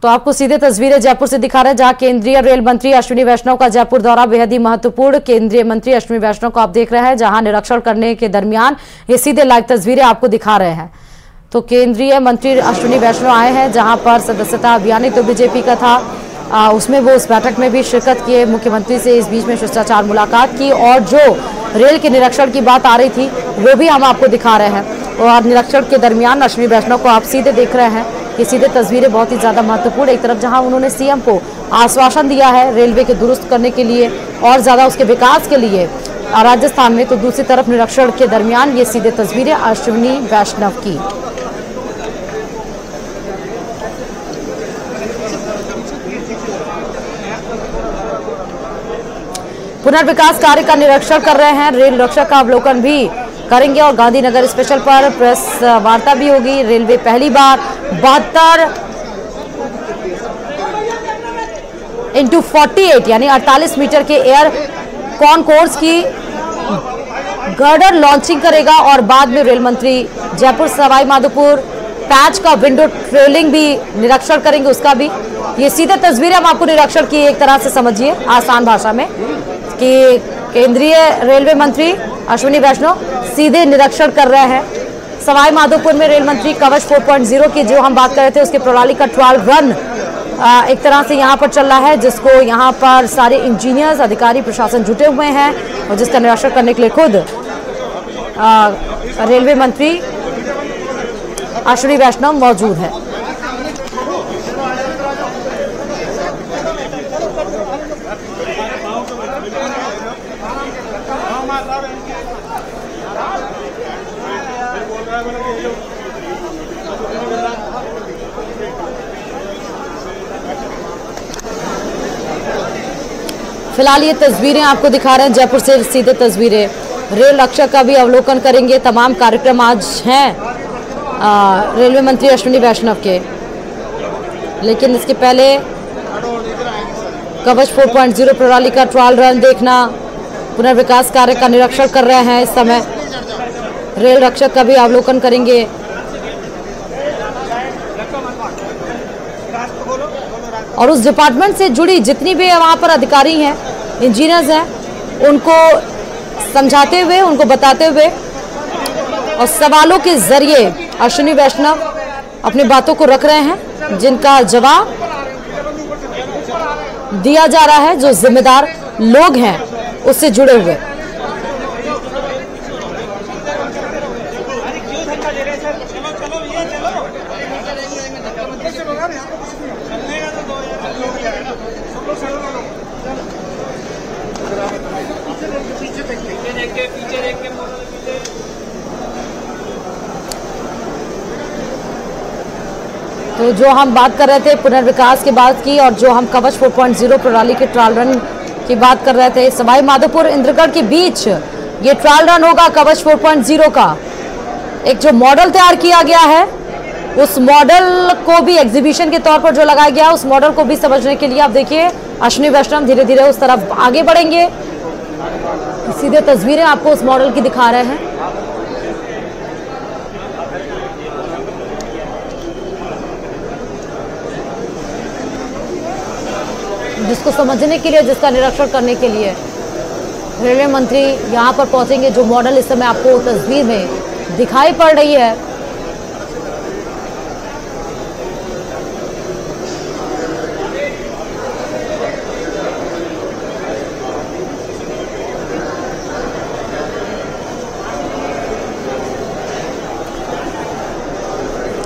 तो आपको सीधे तस्वीरें जयपुर से दिखा रहे हैं, जहां केंद्रीय रेल मंत्री अश्विनी वैष्णव का जयपुर दौरा बेहद ही महत्वपूर्ण। केंद्रीय मंत्री अश्विनी वैष्णव को आप देख रहे हैं, जहां निरीक्षण करने के दरमियान ये सीधे लाइव तस्वीरें आपको दिखा रहे हैं। तो केंद्रीय मंत्री अश्विनी वैष्णव आए हैं, जहां पर सदस्यता अभियान तो बीजेपी का था, उसमें वो उस बैठक में भी शिरकत किए, मुख्यमंत्री से इस बीच में शिष्टाचार मुलाकात की, और जो रेल के निरीक्षण की बात आ रही थी वो भी हम आपको दिखा रहे हैं। और निरीक्षण के दरमियान अश्विनी वैष्णव को आप सीधे देख रहे हैं, ये सीधे तस्वीरें बहुत ही ज़्यादा महत्वपूर्ण। एक तरफ जहां उन्होंने सीएम को आश्वासन दिया है रेलवे के दुरुस्त करने के लिए और ज़्यादा उसके विकास के लिए राजस्थान में, तो दूसरी तरफ निरीक्षण के दरमियान ये सीधे तस्वीरें अश्विनी वैष्णव की। पुनर्विकास कार्य का निरीक्षण कर रहे हैं, रेल रक्षक का अवलोकन भी करेंगे और गांधीनगर स्पेशल पर प्रेस वार्ता भी होगी। रेलवे पहली बार 72x48 यानी 48 मीटर के एयर कॉनकोर्स की गर्डर लॉन्चिंग करेगा और बाद में रेल मंत्री जयपुर सवाई माधोपुर पैच का विंडो ट्रेलिंग भी निरीक्षण करेंगे, उसका भी। ये सीधे तस्वीरें हम आपको निरीक्षण की एक तरह से समझिए आसान भाषा में कि केंद्रीय रेलवे मंत्री अश्विनी वैष्णव सीधे निरीक्षण कर रहे हैं। सवाई माधोपुर में रेल मंत्री कवच 4.0 की जो हम बात कर रहे थे उसके प्रणाली का ट्रायल रन एक तरह से यहाँ पर चल रहा है, जिसको यहाँ पर सारे इंजीनियर्स, अधिकारी, प्रशासन जुटे हुए हैं और जिसका निरीक्षण करने के लिए खुद रेलवे मंत्री अश्विनी वैष्णव मौजूद है। फिलहाल ये तस्वीरें आपको दिखा रहे हैं जयपुर से सीधे तस्वीरें। रेल रक्षक का भी अवलोकन करेंगे, तमाम कार्यक्रम आज हैं रेलवे मंत्री अश्विनी वैष्णव के, लेकिन इसके पहले कवच 4.0 प्रणाली का ट्रायल रन देखना, पुनर्विकास कार्य का निरीक्षण कर रहे हैं इस समय। रेल रक्षक का भी अवलोकन करेंगे। और उस डिपार्टमेंट से जुड़ी जितनी भी वहाँ पर अधिकारी हैं, इंजीनियर्स हैं, उनको समझाते हुए, उनको बताते हुए और सवालों के जरिए अश्विनी वैष्णव अपनी बातों को रख रहे हैं, जिनका जवाब दिया जा रहा है जो जिम्मेदार लोग हैं उससे जुड़े हुए। तो जो हम बात कर रहे थे पुनर्विकास की बात की, और जो हम कवच 4.0 प्रणाली के ट्रायल रन की बात कर रहे थे, सवाई माधोपुर इंद्रगढ़ के बीच ये ट्रायल रन होगा कवच 4.0 का। एक जो मॉडल तैयार किया गया है उस मॉडल को भी एग्जीबिशन के तौर पर जो लगाया गया, उस मॉडल को भी समझने के लिए आप देखिए अश्विनी वैष्णव धीरे धीरे उस तरफ आगे बढ़ेंगे। सीधे तस्वीरें आपको उस मॉडल की दिखा रहे हैं। जिसको समझने के लिए, जिसका निरीक्षण करने के लिए रेलवे मंत्री यहाँ पर पहुंचेंगे। जो मॉडल इस समय आपको तस्वीर में दिखाई पड़ रही है,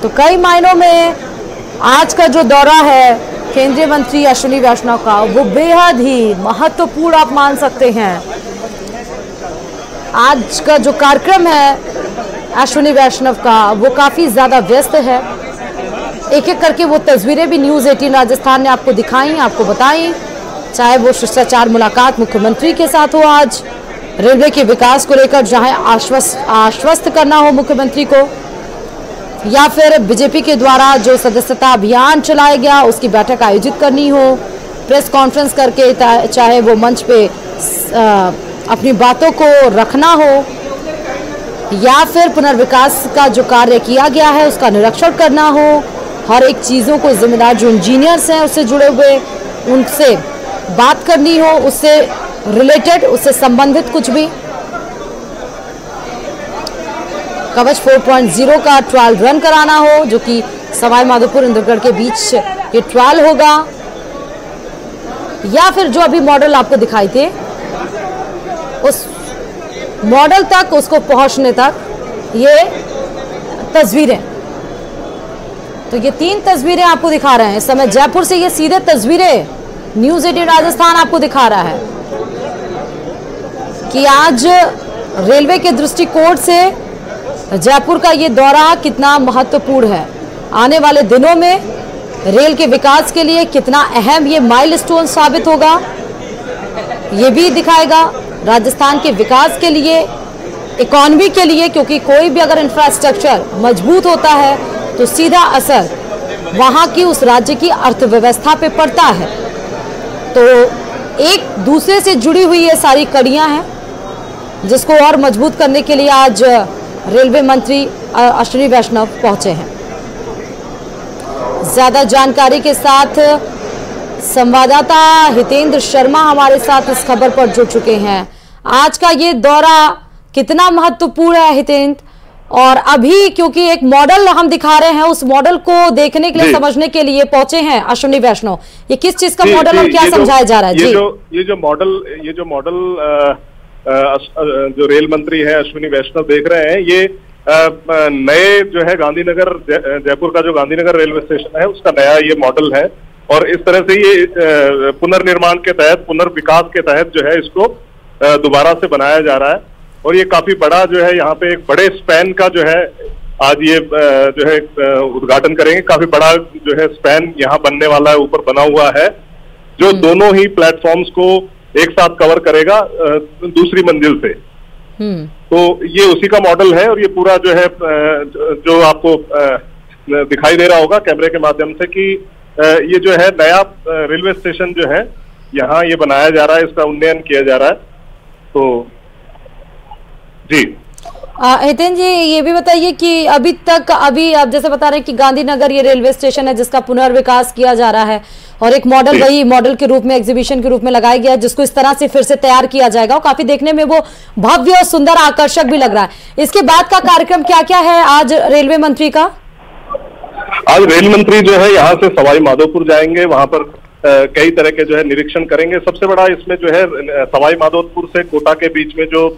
तो कई मायनों में आज का जो दौरा है केंद्रीय मंत्री अश्विनी वैष्णव का, वो बेहद ही महत्वपूर्ण आप मान सकते हैं। आज का जो कार्यक्रम है अश्विनी वैष्णव का वो काफ़ी ज़्यादा व्यस्त है। एक एक करके वो तस्वीरें भी न्यूज़ 18 राजस्थान ने आपको दिखाई, आपको बताई, चाहे वो शिष्टाचार मुलाकात मुख्यमंत्री के साथ हो, आज रेलवे के विकास को लेकर जहां आश्वस्त करना हो मुख्यमंत्री को, या फिर बीजेपी के द्वारा जो सदस्यता अभियान चलाया गया उसकी बैठक आयोजित करनी हो, प्रेस कॉन्फ्रेंस करके चाहे वो मंच पे अपनी बातों को रखना हो, या फिर पुनर्विकास का जो कार्य किया गया है उसका निरीक्षण करना हो, हर एक चीज़ों को जिम्मेदार जो इंजीनियर्स हैं उससे जुड़े हुए, उनसे बात करनी हो, उससे रिलेटेड, उससे संबंधित कुछ भी। कवच 4.0 का ट्रायल रन कराना हो, जो कि सवाई माधोपुर इंद्रगढ़ के बीच ये ट्रायल होगा, या फिर जो अभी मॉडल आपको दिखाई थे उस मॉडल तक, उसको पहुंचने तक ये तस्वीरें। तो ये 3 तस्वीरें आपको दिखा रहे हैं इस समय जयपुर से। ये सीधे तस्वीरें न्यूज़ 18 राजस्थान आपको दिखा रहा है कि आज रेलवे के दृष्टिकोण से जयपुर का ये दौरा कितना महत्वपूर्ण है, आने वाले दिनों में रेल के विकास के लिए कितना अहम ये माइलस्टोन साबित होगा, ये भी दिखाएगा राजस्थान के विकास के लिए, इकोनॉमी के लिए, क्योंकि कोई भी अगर इंफ्रास्ट्रक्चर मजबूत होता है तो सीधा असर वहां की उस राज्य की अर्थव्यवस्था पे पड़ता है। तो एक दूसरे से जुड़ी हुई ये सारी कड़ियां हैं, जिसको और मजबूत करने के लिए आज रेलवे मंत्री अश्विनी वैष्णव पहुंचे हैं। ज्यादा जानकारी के साथ संवाददाता हितेंद्र शर्मा हमारे साथ इस खबर पर जुड़ चुके हैं। आज का ये दौरा कितना महत्वपूर्ण है हितेंद्र, और अभी क्योंकि एक मॉडल हम दिखा रहे हैं, उस मॉडल को देखने के लिए, समझने के लिए पहुंचे हैं अश्विनी वैष्णव। ये किस चीज का मॉडल और क्या समझाया जा रहा है? ये जो मॉडल जो रेल मंत्री है अश्विनी वैष्णव देख रहे हैं, ये नए जो है गांधीनगर, जयपुर का जो गांधीनगर रेलवे स्टेशन है उसका नया ये मॉडल है। और इस तरह से ये पुनर्निर्माण के तहत, पुनर्विकास के तहत जो है इसको दोबारा से बनाया जा रहा है। और ये काफी बड़ा जो है, यहाँ पे एक बड़े स्पैन का जो है आज ये जो है उद्घाटन करेंगे। काफी बड़ा जो है स्पैन यहाँ बनने वाला है, ऊपर बना हुआ है, जो दोनों ही प्लेटफॉर्म्स को एक साथ कवर करेगा दूसरी मंजिल से। तो ये उसी का मॉडल है। और ये पूरा जो है जो आपको दिखाई दे रहा होगा कैमरे के माध्यम से कि ये जो है नया रेलवे स्टेशन जो है यहाँ ये बनाया जा रहा है, इसका उन्नयन किया जा रहा है। तो जी हितेन जी, ये भी बताइए कि अभी तक, अभी आप जैसे बता रहे हैं कि गांधीनगर ये रेलवे स्टेशन है जिसका पुनर्विकास किया जा रहा है, और एक मॉडल वही मॉडल के रूप में, एग्जीबिशन के रूप में लगाया गया है, जिसको इस तरह से फिर से तैयार किया जाएगा। और काफी देखने में वो भव्य और सुंदर, आकर्षक भी लग रहा है। इसके बाद का कार्यक्रम क्या क्या है आज रेलवे मंत्री का? आज रेल मंत्री जो है यहाँ से सवाई माधोपुर जाएंगे, वहां पर कई तरह के जो है निरीक्षण करेंगे। सबसे बड़ा इसमें जो है सवाई माधोपुर से कोटा के बीच में जो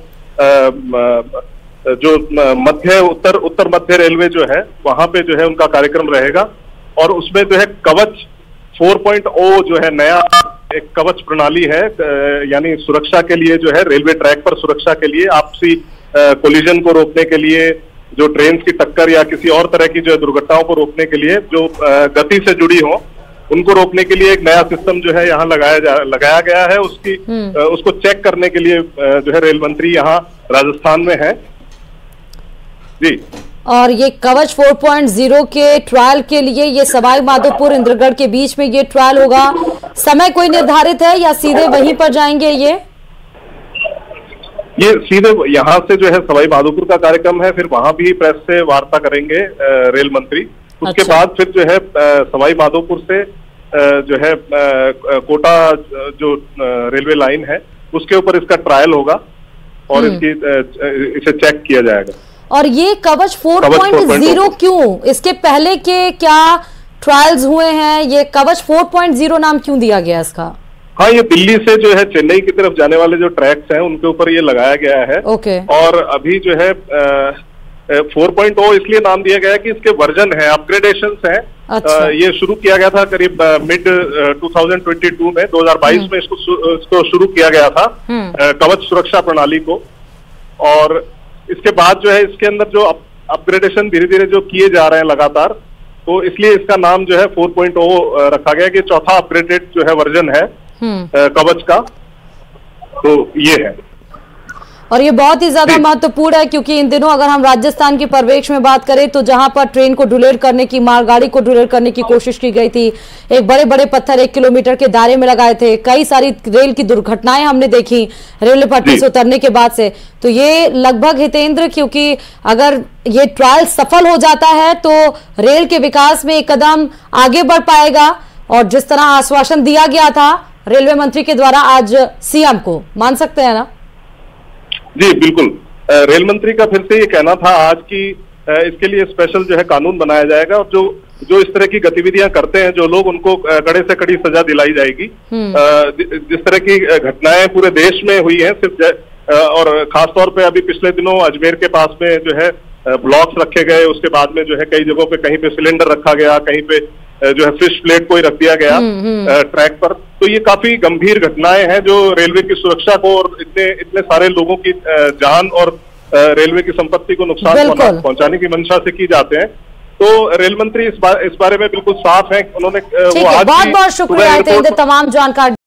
मध्य उत्तर मध्य रेलवे जो है वहां पे जो है उनका कार्यक्रम रहेगा। और उसमें जो है कवच 4.0 जो है नया एक कवच प्रणाली है, यानी सुरक्षा के लिए जो है, रेलवे ट्रैक पर सुरक्षा के लिए, आपसी कोलिजन को रोकने के लिए, जो ट्रेन की टक्कर या किसी और तरह की जो दुर्घटनाओं को रोकने के लिए, जो गति से जुड़ी हो उनको रोकने के लिए एक नया सिस्टम जो है यहाँ लगाया गया है। उसको चेक करने के लिए जो है रेल मंत्री यहाँ राजस्थान में है जी। और ये कवच 4.0 के ट्रायल के लिए ये सवाई माधोपुर इंद्रगढ़ के बीच में ये ट्रायल होगा। समय कोई निर्धारित है या सीधे वहीं पर जाएंगे? ये सीधे यहाँ से जो है सवाई माधोपुर का कार्यक्रम है, फिर वहां भी प्रेस से वार्ता करेंगे रेल मंत्री। उसके अच्छा। बाद फिर जो है सवाई माधोपुर से जो है कोटा जो रेलवे लाइन है उसके ऊपर इसका ट्रायल होगा और इसे चेक किया जाएगा। और ये कवच 4.0 क्यों? इसके पहले के क्या ट्रायल्स हुए हैं? ये कवच 4.0 नाम क्यों दिया गया इसका? हाँ, ये दिल्ली से जो है चेन्नई की तरफ जाने वाले जो ट्रैक्स हैं उनके ऊपर ये लगाया गया है। ओके। और अभी जो है 4.0 इसलिए नाम दिया गया है कि इसके वर्जन है, अपग्रेडेशंस हैं। अच्छा। ये शुरू किया गया था करीब मिड 2022 में, 2022 में इसको शुरू किया गया था कवच सुरक्षा प्रणाली को। और इसके बाद जो है इसके अंदर जो अपग्रेडेशन धीरे धीरे जो किए जा रहे हैं लगातार, तो इसलिए इसका नाम जो है 4.0 रखा गया कि चौथा अपग्रेडेड जो है वर्जन है कवच का, तो ये है। और ये बहुत ही ज्यादा महत्वपूर्ण है, क्योंकि इन दिनों अगर हम राजस्थान की परिवेश में बात करें तो जहां पर ट्रेन को ढुलेर करने की, मालगाड़ी को ढुलेर करने की कोशिश की गई थी, एक बड़े बड़े पत्थर 1 किलोमीटर के दायरे में लगाए थे, कई सारी रेल की दुर्घटनाएं हमने देखी रेलवे पटरी से उतरने के बाद से। तो ये लगभग हितेंद्र, क्योंकि अगर ये ट्रायल सफल हो जाता है तो रेल के विकास में एक कदम आगे बढ़ पाएगा, और जिस तरह आश्वासन दिया गया था रेलवे मंत्री के द्वारा आज सीएम को, मान सकते हैं ना? जी बिल्कुल, रेल मंत्री का फिर से ये कहना था आज की इसके लिए स्पेशल जो है कानून बनाया जाएगा, और जो इस तरह की गतिविधियां करते हैं जो लोग, उनको कड़े से कड़ी सजा दिलाई जाएगी। जिस तरह की घटनाएं पूरे देश में हुई हैं, सिर्फ और खासतौर पे अभी पिछले दिनों अजमेर के पास में जो है ब्लॉक्स रखे गए, उसके बाद में जो है कई जगहों पे कहीं पे सिलेंडर रखा गया, कहीं पे जो है फिश प्लेट कोई रख दिया गया ट्रैक पर। तो ये काफी गंभीर घटनाएं हैं जो रेलवे की सुरक्षा को और इतने सारे लोगों की जान और रेलवे की संपत्ति को नुकसान पहुंचाने की मंशा से की जाते हैं। तो रेल मंत्री इस बारे में बिल्कुल साफ है। उन्होंने वो आज बहुत बहुत शुक्रिया तमाम जानकारी